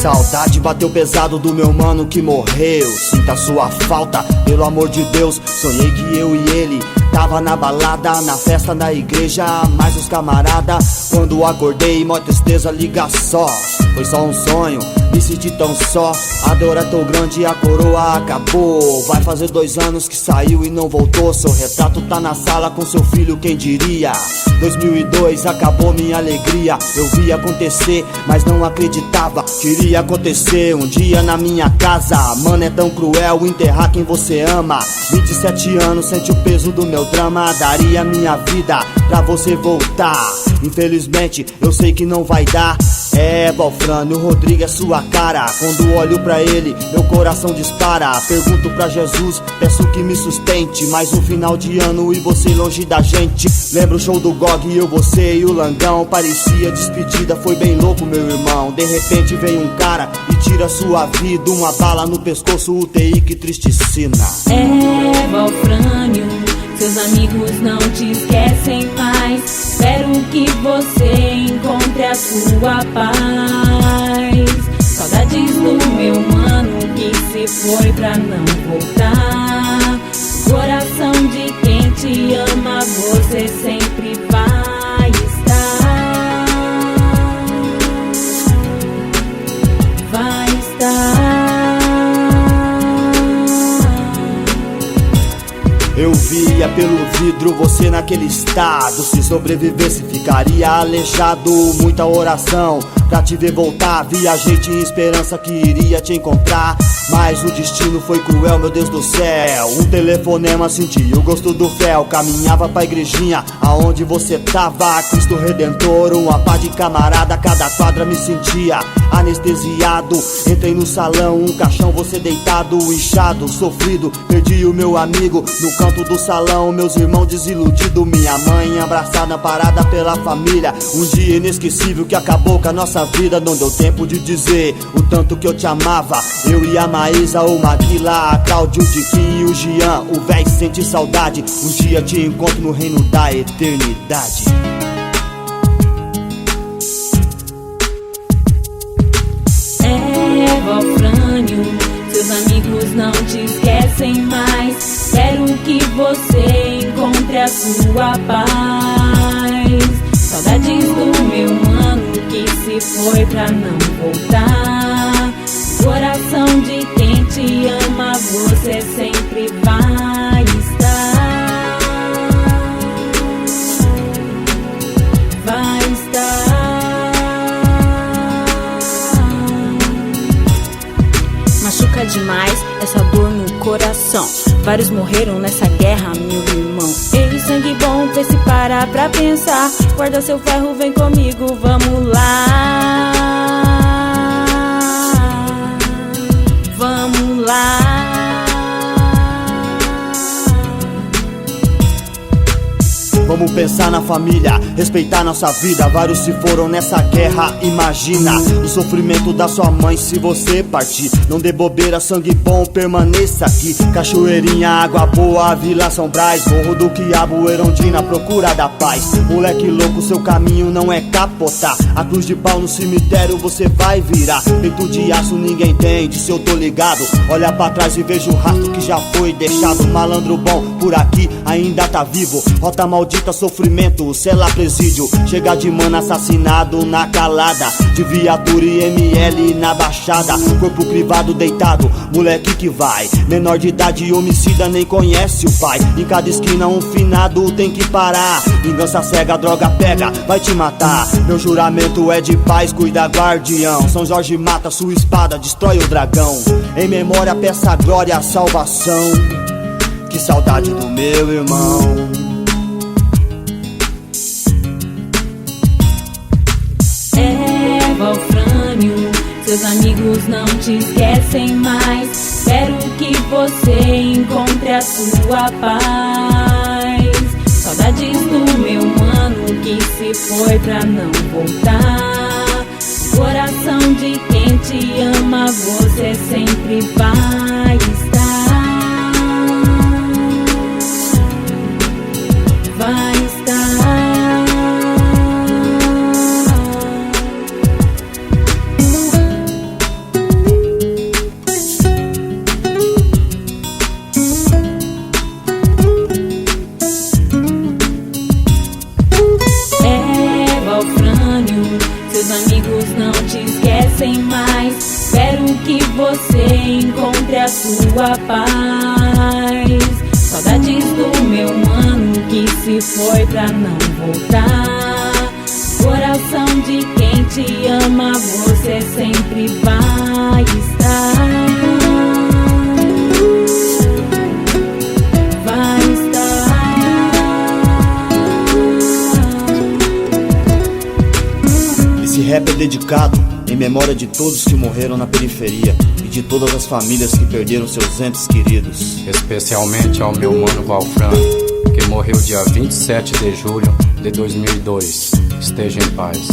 Saudade bateu pesado do meu mano que morreu. Sinta sua falta, pelo amor de Deus. Sonhei que eu e ele tava na balada, na festa da igreja, mais os camarada. Quando acordei, mó tristeza, liga só. Foi só um sonho, me senti tão só. A dor é tão grande e a coroa acabou. Vai fazer 2 anos que saiu e não voltou. Seu retrato tá na sala com seu filho, quem diria? 2002 acabou minha alegria. Eu vi acontecer, mas não acreditava que iria acontecer um dia na minha casa. Mano, é tão cruel enterrar quem você ama. 27 anos, sente o peso do meu drama. Daria minha vida pra você voltar. Infelizmente, eu sei que não vai dar. É, Valfrânio, Rodrigo é sua cara. Quando olho pra ele, meu coração dispara. Pergunto pra Jesus, peço que me sustente. Mais um final de ano e você longe da gente. Lembro o show do Gog, eu, você e o Langão. Parecia despedida, foi bem louco, meu irmão. De repente vem um cara e tira sua vida. Uma bala no pescoço, UTI, que triste cena. É, Valfrânio, seus amigos não te esquecem mais. Espero que você encontre a sua paz. Saudades do meu mano que se foi pra não voltar. Coração de quem te ama, você sempre vai estar. Vai estar. Eu via pelo vidro você naquele estado. Se sobrevivesse ficaria aleijado. Muita oração pra te ver voltar. Viajei, tinha esperança que iria te encontrar, mas o destino foi cruel, meu Deus do céu. Um telefonema, senti o gosto do fel. Caminhava pra igrejinha, aonde você tava. Cristo Redentor, uma pá de camarada. Cada quadra me sentia anestesiado. Entrei no salão, um caixão, você deitado, inchado, sofrido. Perdi o meu amigo no canto do salão. Meus irmãos desiludidos, minha mãe abraçada, parada pela família. Um dia inesquecível que acabou com a nossa vida. Não deu tempo de dizer o tanto que eu te amava. Eu e a Maísa, o Maguila, a Cláudio, o Diquinho e o Jean. O véi sente saudade, um dia te encontro no reino da eternidade. É, Valfrânio, seus amigos não te esquecem mais. Espero que você encontre a sua paz. Saudades do meu mano que se foi pra não voltar. Coração de quem te ama, você sempre vai estar. Vai estar. Machuca demais essa dor no coração. Vários morreram nessa guerra, meu irmão. Ei, sangue bom, vê se parar pra pensar. Guarda seu ferro, vem comigo, vamos lá. Vamos lá. Vamos pensar na família, respeitar nossa vida. Vários se foram nessa guerra, imagina o sofrimento da sua mãe se você partir. Não dê bobeira, sangue bom, permaneça aqui. Cachoeirinha, água boa, Vila São Brás, Morro do Quiabo, Erondina, procura da paz. Moleque louco, seu caminho não é capotar. A cruz de pau no cemitério você vai virar. Peito de aço ninguém tem, disso eu tô ligado. Olha pra trás e vejo o rastro que já foi deixado. Malandro bom por aqui ainda tá vivo. Rota maldita, sofrimento, cela presídio. Chega de mano assassinado na calada, de viatura e ML na baixada. Corpo crivado, deitado, moleque que vai. Menor de idade, homicida, nem conhece o pai. Em cada esquina um finado tem que parar. Vingança cega, droga pega, vai te matar. Meu juramento é de paz, cuida guardião. São Jorge mata, sua espada destrói o dragão. Em memória peça glória, salvação. Que saudade do meu irmão. É, Valfrânio, seus amigos não te esquecem mais. Espero que você encontre a sua paz. Saudades do meu mano que se foi pra não voltar. Coração de quem te ama, você sempre vai estar. Vai estar. foi pra não voltar. Coração de quem te ama, você sempre vai estar. Vai estar. Esse rap é dedicado em memória de todos que morreram na periferia e de todas as famílias que perderam seus entes queridos. Especialmente ao meu mano Valfran, que morreu dia 27 de julho de 2002. Esteja em paz.